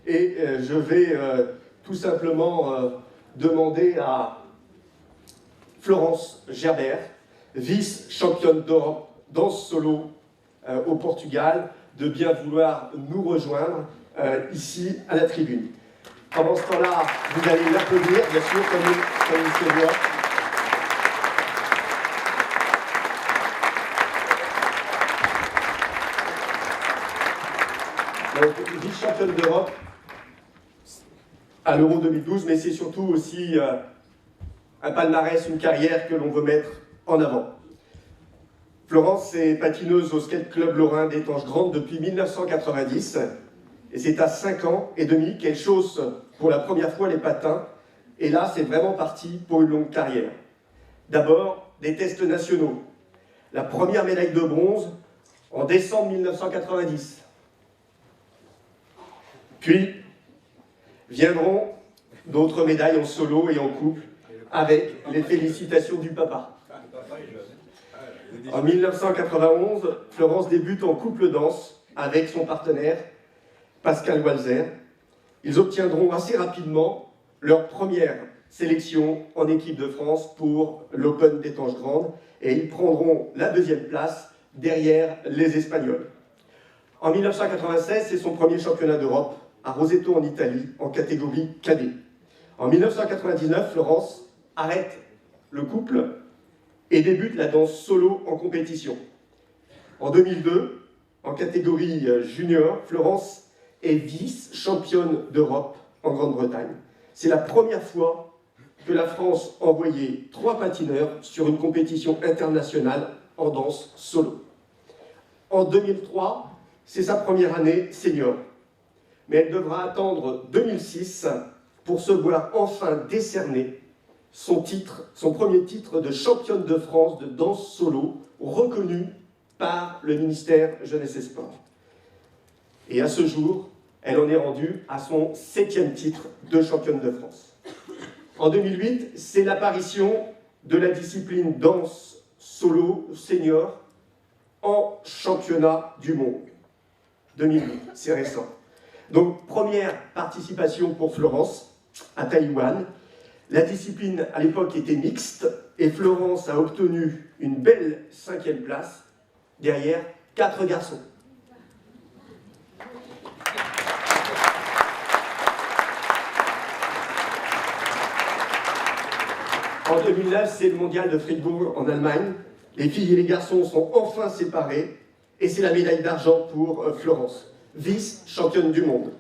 Et je vais tout simplement demander à Florence Gerbert, vice-championne d'Europe danse solo au Portugal, de bien vouloir nous rejoindre ici à la tribune. Pendant ce temps-là, vous allez l'applaudir, bien sûr, comme il se doit. Donc, vice-championne d'Europe à l'Euro 2012, mais c'est surtout aussi un palmarès, une carrière que l'on veut mettre en avant. Florence est patineuse au Skate Club Lorrain d'Étanges Grandes depuis 1990, et c'est à 5 ans et demi qu'elle chausse pour la première fois les patins, et là c'est vraiment parti pour une longue carrière. D'abord, des tests nationaux. La première médaille de bronze en décembre 1990. Puis viendront d'autres médailles en solo et en couple, avec les félicitations du papa. En 1991, Florence débute en couple danse avec son partenaire, Pascal Walzer. Ils obtiendront assez rapidement leur première sélection en équipe de France pour l'Open d'Étanges Grandes et ils prendront la deuxième place derrière les Espagnols. En 1996, c'est son premier championnat d'Europe à Roseto en Italie, en catégorie cadet. En 1999, Florence arrête le couple et débute la danse solo en compétition. En 2002, en catégorie junior, Florence est vice-championne d'Europe en Grande-Bretagne. C'est la première fois que la France envoyait 3 patineurs sur une compétition internationale en danse solo. En 2003, c'est sa première année senior. Mais elle devra attendre 2006 pour se voir enfin décerner son premier titre de championne de France de danse solo, reconnu par le ministère Jeunesse et Sport. Et à ce jour, elle en est rendue à son 7e titre de championne de France. En 2008, c'est l'apparition de la discipline danse solo senior en championnat du monde. 2008, c'est récent. Donc, première participation pour Florence à Taïwan. La discipline, à l'époque, était mixte et Florence a obtenu une belle 5e place derrière 4 garçons. En 2009, c'est le mondial de Fribourg en Allemagne. Les filles et les garçons sont enfin séparés et c'est la médaille d'argent pour Florence, vice-championne du monde.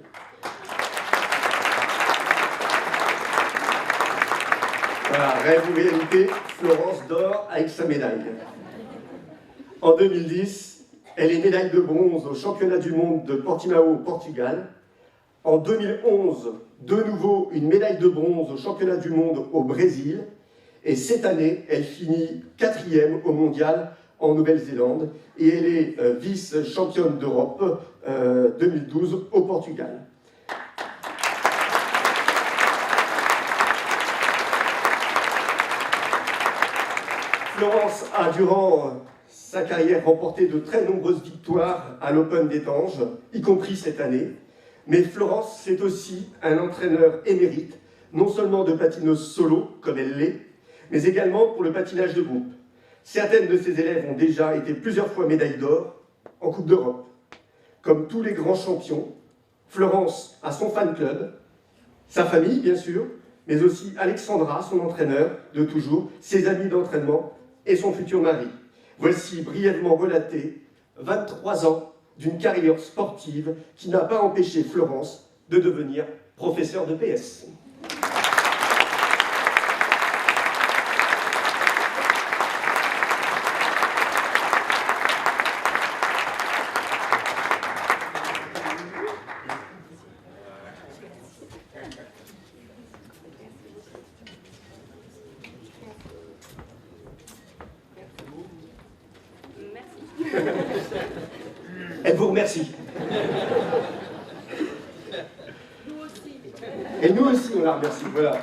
Voilà, rêve ou réalité, Florence dort avec sa médaille. En 2010, elle est médaille de bronze au championnat du monde de Portimao au Portugal. En 2011, de nouveau une médaille de bronze au championnat du monde au Brésil. Et cette année, elle finit 4e au mondial en Nouvelle-Zélande. Et elle est vice-championne d'Europe 2012 au Portugal. Florence a, durant sa carrière, remporté de très nombreuses victoires à l'Open d'Étanges, y compris cette année. Mais Florence, c'est aussi un entraîneur émérite, non seulement de patineuse solo, comme elle l'est, mais également pour le patinage de groupe. Certaines de ses élèves ont déjà été plusieurs fois médailles d'or en Coupe d'Europe. Comme tous les grands champions, Florence a son fan club, sa famille bien sûr, mais aussi Alexandra, son entraîneur de toujours, ses amis d'entraînement et son futur mari. Voici brièvement relaté 23 ans d'une carrière sportive qui n'a pas empêché Florence de devenir professeur de PS. Elle vous remercie. Nous aussi. Et nous aussi, on la remercie. Voilà.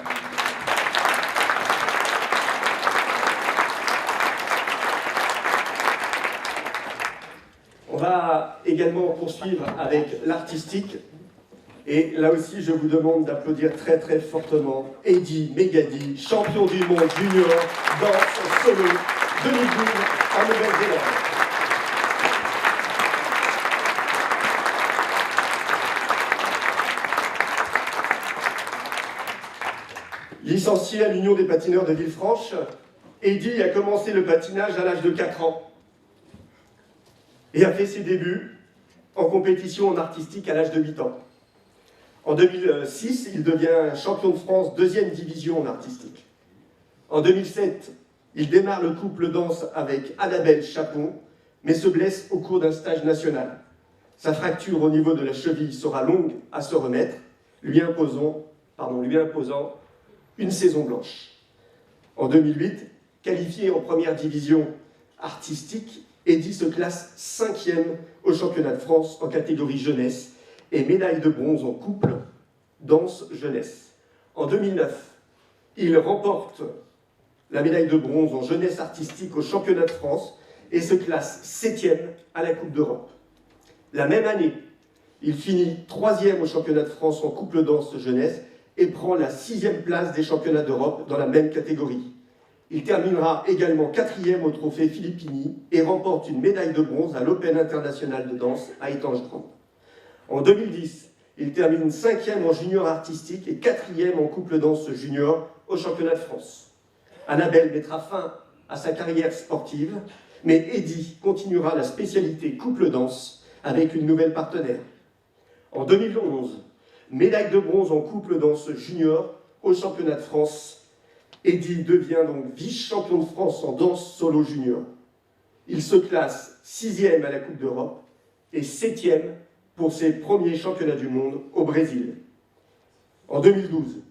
On va également poursuivre avec l'artistique. Et là aussi, je vous demande d'applaudir très très fortement Eddie Megadi, champion du monde junior danse solo 2012 en Nouvelle-Zélande. Licencié à l'Union des patineurs de Villefranche, Eddie a commencé le patinage à l'âge de 4 ans et a fait ses débuts en compétition en artistique à l'âge de 8 ans. En 2006, il devient champion de France 2e division en artistique. En 2007, il démarre le couple danse avec Annabelle Chapon, mais se blesse au cours d'un stage national. Sa fracture au niveau de la cheville sera longue à se remettre, lui imposant une saison blanche. En 2008, qualifié en première division artistique, Eddie se classe 5e au championnat de France en catégorie jeunesse et médaille de bronze en couple danse jeunesse. En 2009, il remporte la médaille de bronze en jeunesse artistique au championnat de France et se classe 7e à la Coupe d'Europe. La même année, il finit 3e au championnat de France en couple danse jeunesse et prend la 6e place des championnats d'Europe dans la même catégorie. Il terminera également 4e au trophée Filippini et remporte une médaille de bronze à l'Open international de danse à Étanges-Grande. En 2010, il termine 5e en junior artistique et 4e en couple danse junior au championnat de France. Annabelle mettra fin à sa carrière sportive, mais Eddie continuera la spécialité couple danse avec une nouvelle partenaire. En 2011, médaille de bronze en couple danse junior au championnat de France. Eddie devient donc vice-champion de France en danse solo junior. Il se classe 6e à la Coupe d'Europe et 7e pour ses premiers championnats du monde au Brésil. En 2012,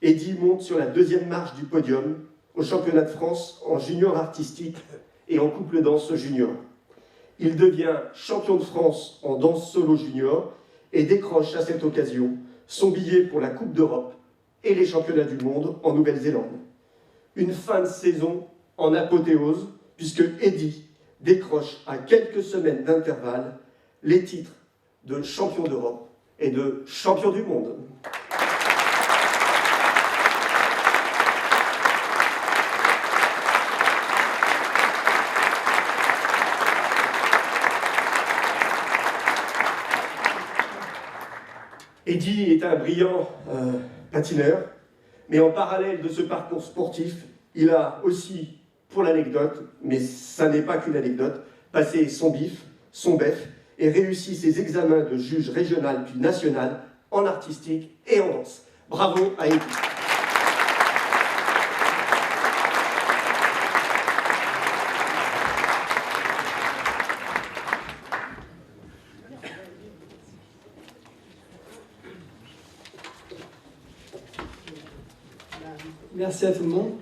Eddie monte sur la 2e marche du podium au championnat de France en junior artistique et en couple danse junior. Il devient champion de France en danse solo junior et décroche à cette occasion son billet pour la Coupe d'Europe et les championnats du monde en Nouvelle-Zélande. Une fin de saison en apothéose, puisque Eddie décroche à quelques semaines d'intervalle les titres de champion d'Europe et de champion du monde. Eddie est un brillant patineur, mais en parallèle de ce parcours sportif, il a aussi, pour l'anecdote, mais ça n'est pas qu'une anecdote, passé son BIF, son BEF, et réussi ses examens de juge régional puis national en artistique et en danse. Bravo à Eddie. Merci à tout le monde.